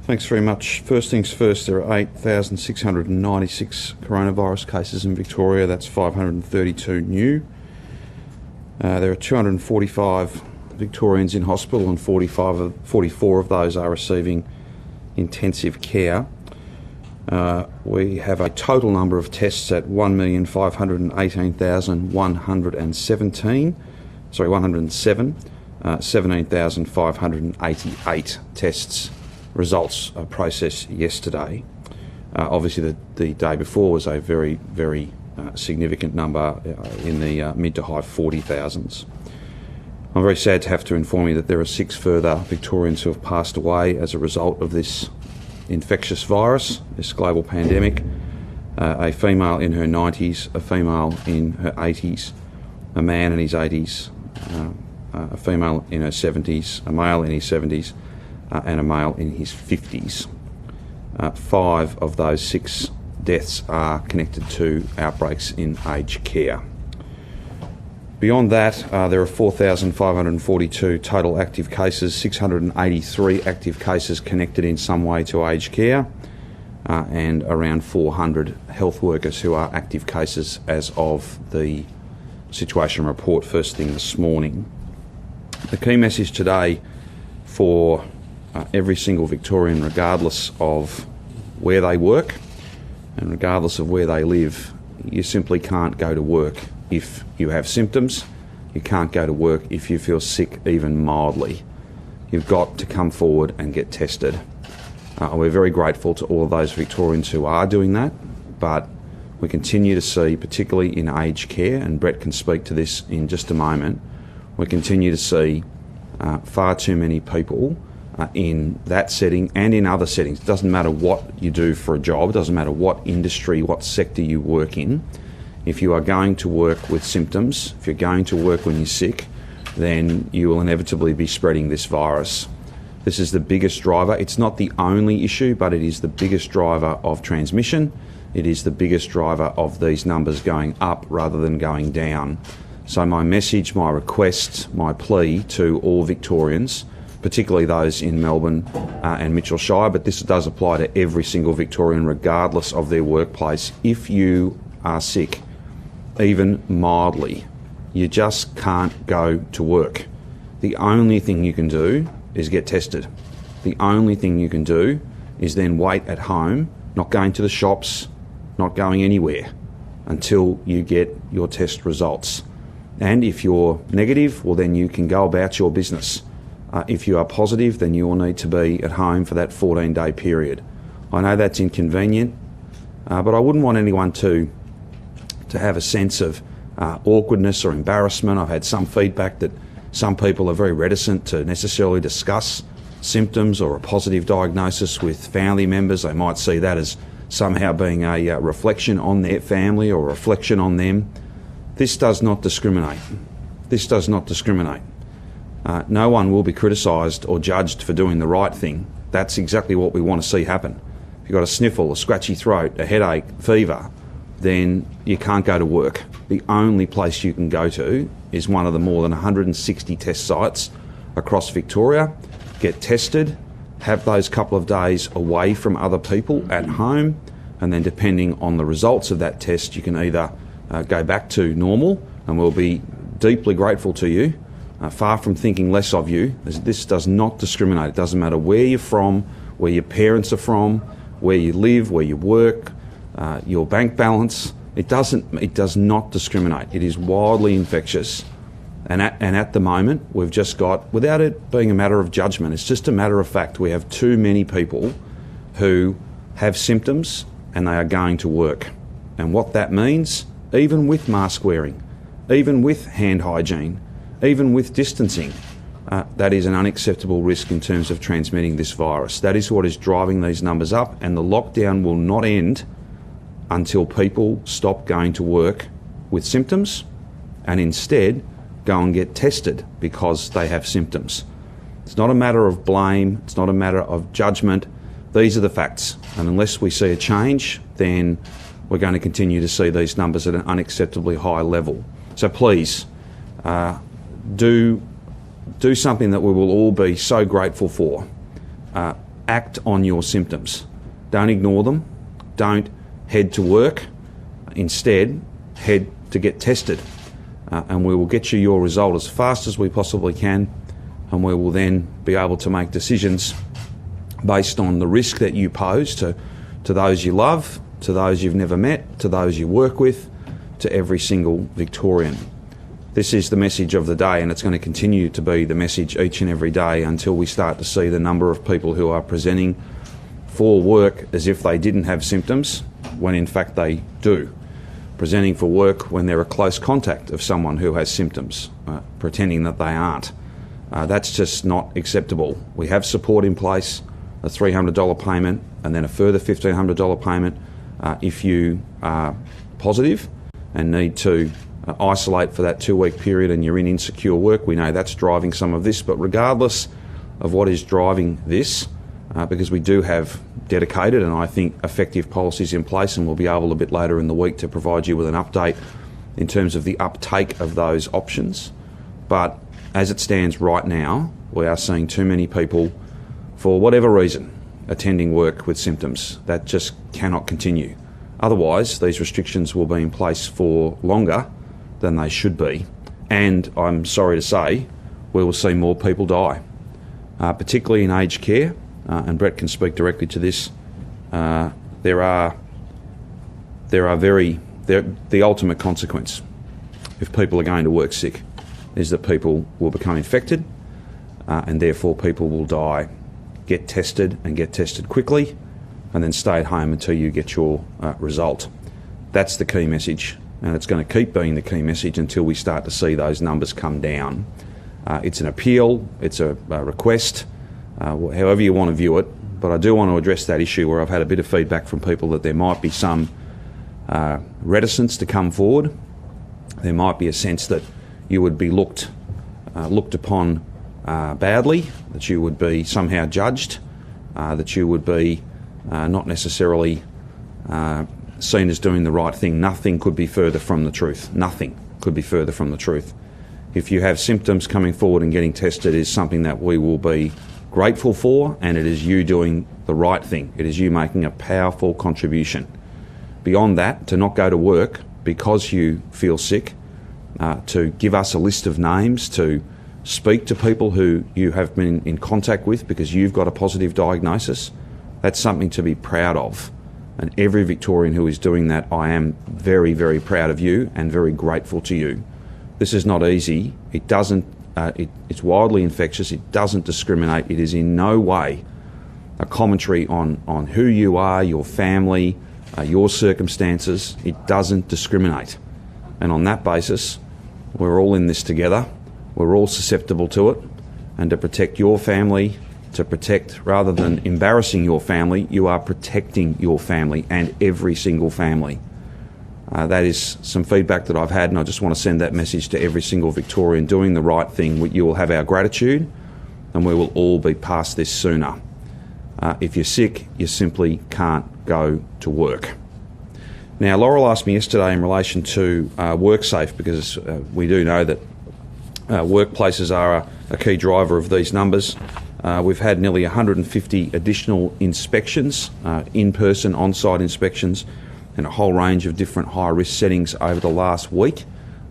Thanks very much. First things first, there are 8,696 coronavirus cases in Victoria. That's 532 new. There are 245 Victorians in hospital and 44 of those are receiving intensive care. We have a total number of tests at 107,587, 17,588 tests results processed yesterday. Obviously the day before was a very, very significant number in the mid to high 40,000s. I'm very sad to have to inform you that there are 6 further Victorians who have passed away as a result of this infectious virus, this global pandemic. A female in her 90s, a female in her 80s, a man in his 80s, a female in her 70s, a male in his 70s, and a male in his 50s. 5 of those 6 deaths are connected to outbreaks in aged care. Beyond that, there are 4,542 total active cases, 683 active cases connected in some way to aged care, and around 400 health workers who are active cases as of the situation report first thing this morning. The key message today for every single Victorian, regardless of where they work and regardless of where they live, you simply can't go to work if you have symptoms. You can't go to work if you feel sick even mildly. You've got to come forward and get tested. We're very grateful to all of those Victorians who are doing that, but we continue to see, particularly in aged care, and Brett can speak to this in just a moment, we continue to see far too many people in that setting and in other settings. It doesn't matter what you do for a job, it doesn't matter what industry, what sector you work in. If you are going to work with symptoms, if you're going to work when you're sick, then you will inevitably be spreading this virus. This is the biggest driver. It's not the only issue, but it is the biggest driver of transmission. It is the biggest driver of these numbers going up rather than going down. So my message, my request, my plea to all Victorians, particularly those in Melbourne and Mitchell Shire, but this does apply to every single Victorian regardless of their workplace. If you are sick, even mildly, you just can't go to work. The only thing you can do is get tested. The only thing you can do is then wait at home, not going to the shops, not going anywhere until you get your test results. And if you're negative, well then you can go about your business. If you are positive, then you will need to be at home for that 14-day period. I know that's inconvenient, but I wouldn't want anyone to have a sense of awkwardness or embarrassment. I've had some feedback that some people are very reticent to necessarily discuss symptoms or a positive diagnosis with family members. They might see that as somehow being a reflection on their family or a reflection on them. This does not discriminate. This does not discriminate. No one will be criticised or judged for doing the right thing. That's exactly what we want to see happen. If you've got a sniffle, a scratchy throat, a headache, fever, then you can't go to work. The only place you can go to is one of the more than 160 test sites across Victoria. Get tested, have those couple of days away from other people at home, and then depending on the results of that test, you can either go back to normal, and we'll be deeply grateful to you, far from thinking less of you. This does not discriminate. It doesn't matter where you're from, where your parents are from, where you live, where you work, your bank balance. It does not discriminate. It is wildly infectious. And at the moment, we've just got, without it being a matter of judgment, it's just a matter of fact, we have too many people who have symptoms and they are going to work. And what that means, even with mask wearing, even with hand hygiene, even with distancing, that is an unacceptable risk in terms of transmitting this virus. That is what is driving these numbers up, and the lockdown will not end until people stop going to work with symptoms and instead go and get tested because they have symptoms. It's not a matter of blame, it's not a matter of judgment. These are the facts, and unless we see a change, then we're going to continue to see these numbers at an unacceptably high level. So please, do something that we will all be so grateful for. act on your symptoms. Don't ignore them. Don't head to work. Instead, head to get tested. And we will get you your result as fast as we possibly can, and we will then be able to make decisions based on the risk that you pose to those you love, to those you've never met, to those you work with, to every single Victorian. This is the message of the day, and it's going to continue to be the message each and every day until we start to see the number of people who are presenting for work as if they didn't have symptoms, when in fact they do. Presenting for work when they're a close contact of someone who has symptoms, pretending that they aren't. That's just not acceptable. We have support in place, a $300 payment and then a further $1,500 payment if you are positive and need to isolate for that 2-week period and you're in insecure work. We know that's driving some of this, but regardless of what is driving this, because we do have dedicated and I think effective policies in place, and we'll be able a bit later in the week to provide you with an update in terms of the uptake of those options. But as it stands right now, we are seeing too many people, for whatever reason, attending work with symptoms. That just cannot continue. Otherwise, these restrictions will be in place for longer than they should be, and I'm sorry to say, we will see more people die, particularly in aged care. And Brett can speak directly to this. The ultimate consequence, if people are going to work sick, is that people will become infected, and therefore people will die. Get tested and get tested quickly, and then stay at home until you get your result. That's the key message, and it's going to keep being the key message until we start to see those numbers come down. It's an appeal, it's a request, however you want to view it, but I do want to address that issue where I've had a bit of feedback from people that there might be some reticence to come forward. There might be a sense that you would be looked upon badly, that you would be somehow judged, that you would be not necessarily seen as doing the right thing. Nothing could be further from the truth. Nothing could be further from the truth. If you have symptoms, coming forward and getting tested is something that we will be grateful for, and it is you doing the right thing. It is you making a powerful contribution. Beyond that, to not go to work because you feel sick, to give us a list of names, to speak to people who you have been in contact with because you've got a positive diagnosis, that's something to be proud of. And every Victorian who is doing that, I am very, very proud of you and very grateful to you. This is not easy. It doesn't. It's wildly infectious. It doesn't discriminate. It is in no way a commentary on who you are, your family, your circumstances. It doesn't discriminate. And on that basis, we're all in this together. We're all susceptible to it. And to protect your family, to protect, rather than embarrassing your family, you are protecting your family and every single family. That is some feedback that I've had, and I just want to send that message to every single Victorian doing the right thing. You will have our gratitude, and we will all be past this sooner. If you're sick, you simply can't go to work. Now, Laurel asked me yesterday in relation to WorkSafe, because we do know that workplaces are a key driver of these numbers. We've had nearly 150 additional inspections, in-person, on-site inspections, in a whole range of different high-risk settings over the last week.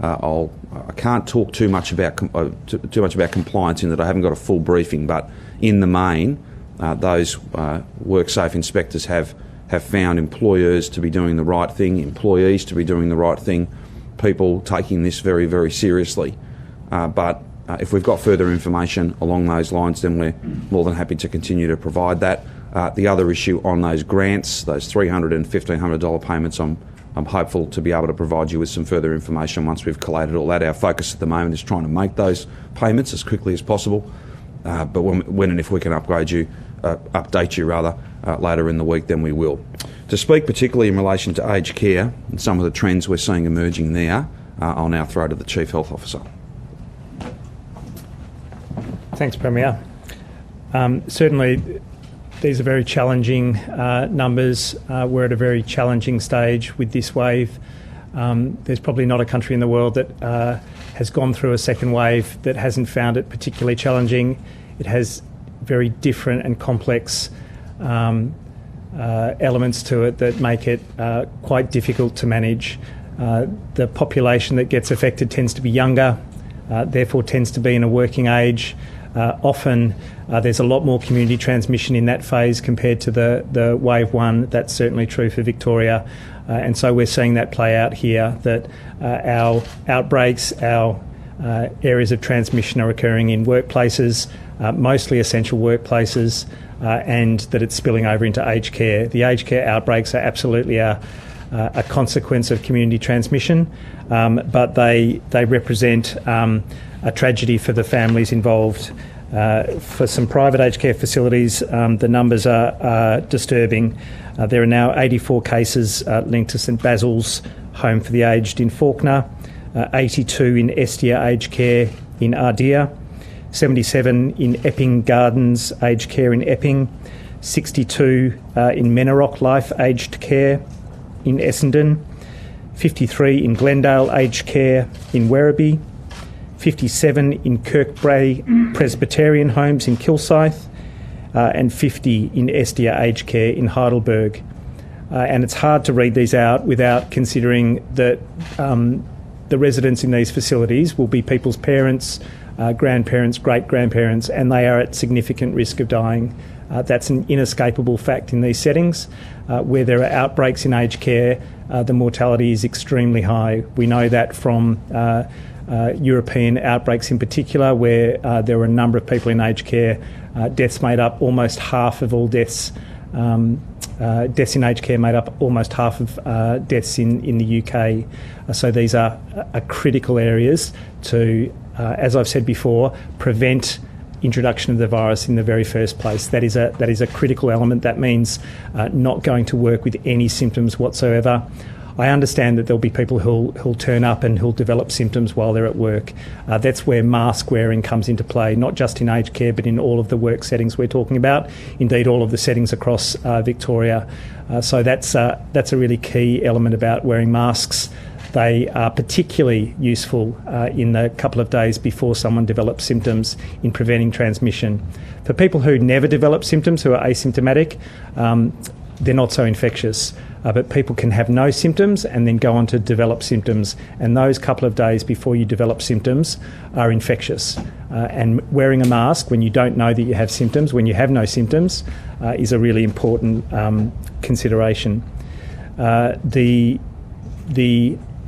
I can't talk too much about compliance in that I haven't got a full briefing, but in the main, those WorkSafe inspectors have found employers to be doing the right thing, employees to be doing the right thing, people taking this very, very seriously. But if we've got further information along those lines, then we're more than happy to continue to provide that. The other issue on those grants, those $300 and $1,500 payments, I'm hopeful to be able to provide you with some further information once we've collated all that. Our focus at the moment is trying to make those payments as quickly as possible. But when and if we can update you later in the week, then we will. To speak particularly in relation to aged care and some of the trends we're seeing emerging there, I'll now throw to the Chief Health Officer. Thanks, Premier. Certainly, these are very challenging numbers. We're at a very challenging stage with this wave. There's probably not a country in the world that has gone through a second wave that hasn't found it particularly challenging. It has very different and complex elements to it that make it quite difficult to manage. The population that gets affected tends to be younger, therefore tends to be in a working age. Often there's a lot more community transmission in that phase compared to the wave one. That's certainly true for Victoria. And so we're seeing that play out here, that our outbreaks, our areas of transmission are occurring in workplaces, mostly essential workplaces, and that it's spilling over into aged care. The aged care outbreaks are absolutely a consequence of community transmission, but they represent a tragedy for the families involved. For some private aged care facilities, the numbers are disturbing. There are now 84 cases linked to St Basil's Home for the Aged in Fawkner, 82 in Estia Aged Care in Ardea, 77 in Epping Gardens Aged Care in Epping, 62 in Menorock Life Aged Care in Essendon, 53 in Glendale Aged Care in Werribee, 57 in Kirkbrae Presbyterian Homes in Kilsyth, and 50 in Estia Aged Care in Heidelberg. And it's hard to read these out without considering that the residents in these facilities will be people's parents, grandparents, great-grandparents, and they are at significant risk of dying. That's an inescapable fact in these settings. Where there are outbreaks in aged care, the mortality is extremely high. We know that from European outbreaks in particular, where there were a number of people in aged care. Deaths made up almost half of all deaths. Deaths in aged care made up almost half of deaths in the UK. So these are critical areas to, as I've said before, prevent introduction of the virus in the very first place. That is a critical element. That means not going to work with any symptoms whatsoever. I understand that there'll be people who'll turn up and who'll develop symptoms while they're at work. That's where mask wearing comes into play, not just in aged care, but in all of the work settings we're talking about. Indeed, all of the settings across Victoria. So that's a really key element about wearing masks. They are particularly useful in the couple of days before someone develops symptoms in preventing transmission. For people who never develop symptoms, who are asymptomatic, they're not so infectious. But people can have no symptoms and then go on to develop symptoms. And those couple of days before you develop symptoms are infectious. And wearing a mask when you don't know that you have symptoms, when you have no symptoms, is a really important consideration. The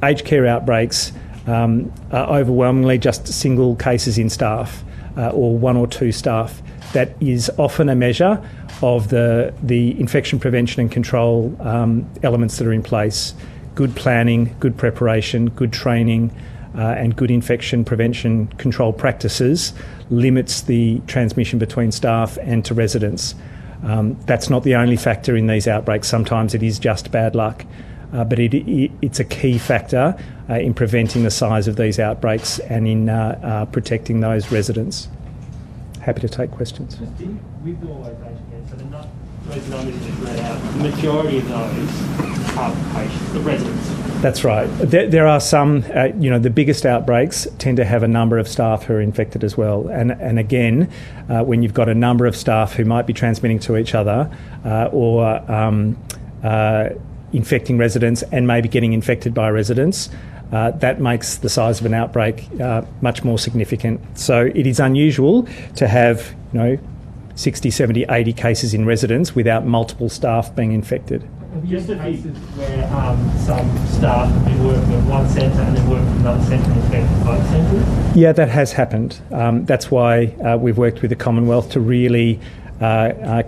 aged care outbreaks are overwhelmingly just single cases in staff or one or two staff. That is often a measure of the infection prevention and control elements that are in place. Good planning, good preparation, good training and good infection prevention control practices limits the transmission between staff and to residents. That's not the only factor in these outbreaks. Sometimes it is just bad luck. But it's a key factor in preventing the size of these outbreaks and in protecting those residents. Happy to take questions. With all those aged care, so those numbers that you read out, the majority of those are patients, the residents. That's right. There are some, the biggest outbreaks tend to have a number of staff who are infected as well. And again, when you've got a number of staff who might be transmitting to each other or infecting residents and maybe getting infected by residents, that makes the size of an outbreak much more significant. So it is unusual to have, 60, 70, 80 cases in residents without multiple staff being infected. Just a cases where some staff have been working at one centre and then working at another centre and infected both centres? Yeah, that has happened. That's why we've worked with the Commonwealth to really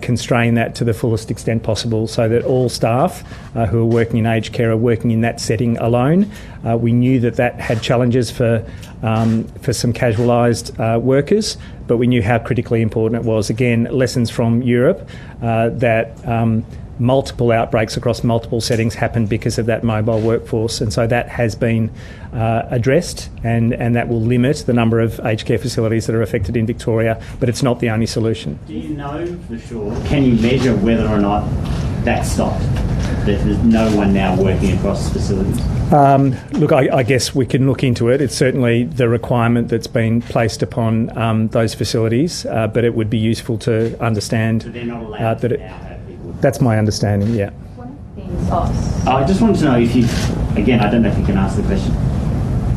constrain that to the fullest extent possible so that all staff who are working in aged care are working in that setting alone. We knew that had challenges for some casualised workers, but we knew how critically important it was. Again, lessons from Europe that multiple outbreaks across multiple settings happen because of that mobile workforce, and so that has been addressed, and that will limit the number of aged care facilities that are affected in Victoria, but it's not the only solution. Do you know for sure, can you measure whether or not that's stopped, that there's no one now working across facilities? Look, I guess we can look into it. It's certainly the requirement that's been placed upon those facilities, but it would be useful to understand So they're not allowed that to now have That's my understanding, yeah. I just wanted to know if you, again, I don't know if you can answer the question.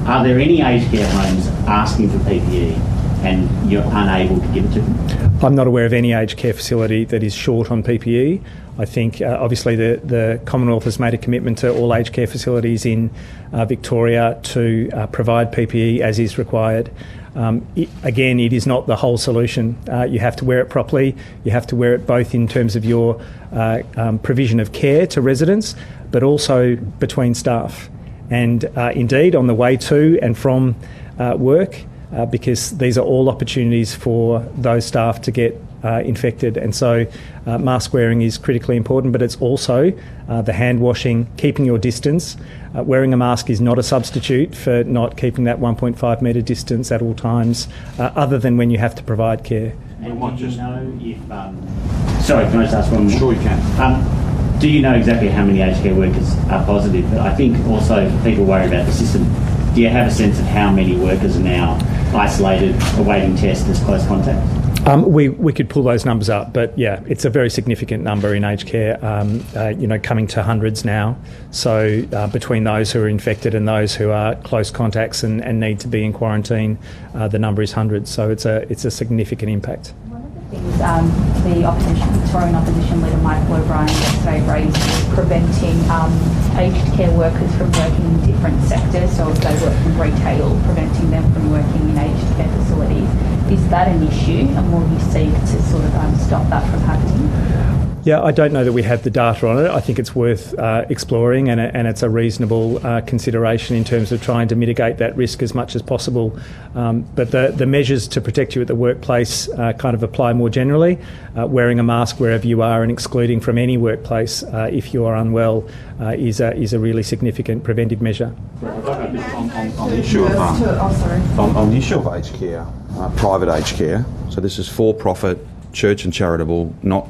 Are there any aged care homes asking for PPE and you're unable to give it to them? I'm not aware of any aged care facility that is short on PPE. I think obviously the Commonwealth has made a commitment to all aged care facilities in Victoria to provide PPE as is required. Again, it is not the whole solution. You have to wear it properly. You have to wear it both in terms of your provision of care to residents, but also between staff. And indeed, on the way to and from work, because these are all opportunities for those staff to get infected. And so mask wearing is critically important, but it's also the hand washing, keeping your distance. Wearing a mask is not a substitute for not keeping that 1.5 metre distance at all times, other than when you have to provide care. And do you know if... sorry, can I just ask one more? Sure you can. Do you know exactly how many aged care workers are positive? But I think also people worry about the system. Do you have a sense of how many workers are now isolated, awaiting tests as close contact? We could pull those numbers up, but yeah, it's a very significant number in aged care, coming to hundreds now. So between those who are infected and those who are close contacts and need to be in quarantine, the number is hundreds. So it's a significant impact. One of the things the Victorian opposition leader Michael O'Brien yesterday raised was preventing aged care workers from working in different sectors. So if they work in retail, preventing them from working in aged care facilities. Is that an issue, and will you seek to sort of stop that from happening? Yeah, I don't know that we have the data on it. I think it's worth exploring, and it's a reasonable consideration in terms of trying to mitigate that risk as much as possible. But the measures to protect you at the workplace kind of apply more generally. Wearing a mask wherever you are and excluding from any workplace if you are unwell is a really significant preventive measure. On the issue of aged care, private aged care, so this is for-profit, church and charitable, not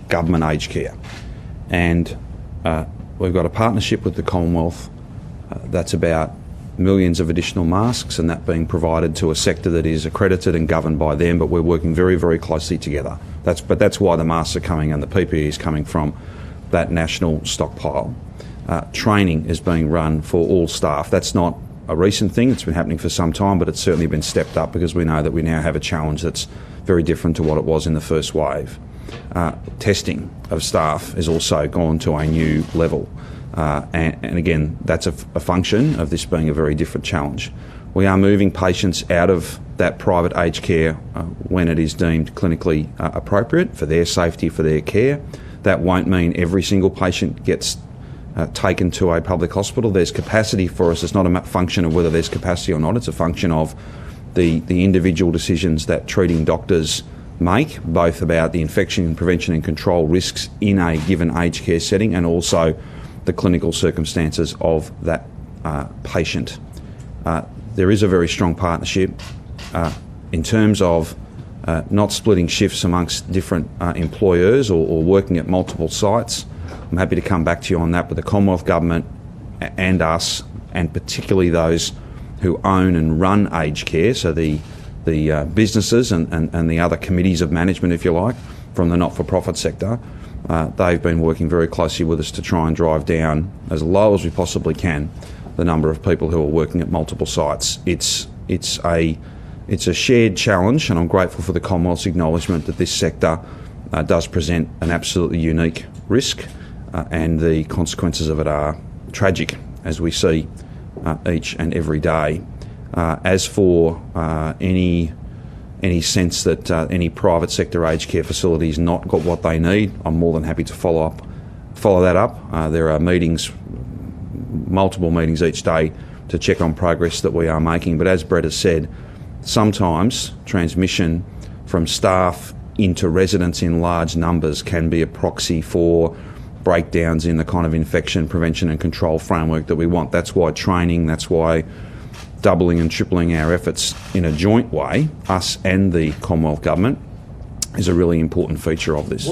government aged care. And we've got a partnership with the Commonwealth that's about millions of additional masks, and that being provided to a sector that is accredited and governed by them, but we're working very, very closely together. That's why the masks are coming and the PPE is coming from that national stockpile. Training is being run for all staff. That's not a recent thing, it's been happening for some time, but it's certainly been stepped up because we know that we now have a challenge that's very different to what it was in the first wave. Testing of staff has also gone to a new level, and again, that's a function of this being a very different challenge. We are moving patients out of that private aged care when it is deemed clinically appropriate for their safety, for their care. That won't mean every single patient gets taken to a public hospital. There's capacity for us. It's not a function of whether there's capacity or not. It's a function of the individual decisions that treating doctors make, both about the infection, prevention and control risks in a given aged care setting and also the clinical circumstances of that patient. There is a very strong partnership in terms of not splitting shifts amongst different employers or working at multiple sites. I'm happy to come back to you on that, but the Commonwealth Government and us, and particularly those who own and run aged care, so the businesses and the other committees of management, if you like, from the not-for-profit sector, they've been working very closely with us to try and drive down, as low as we possibly can, the number of people who are working at multiple sites. It's a shared challenge, and I'm grateful for the Commonwealth's acknowledgement that this sector does present an absolutely unique risk, and the consequences of it are tragic, as we see each and every day. As for any sense that any private sector aged care facility's not got what they need, I'm more than happy to follow that up. There are meetings, multiple meetings each day to check on progress that we are making. But as Brett has said, sometimes transmission from staff into residents in large numbers can be a proxy for breakdowns in the kind of infection prevention and control framework that we want. That's why training, that's why doubling and tripling our efforts in a joint way, us and the Commonwealth Government, is a really important feature of this.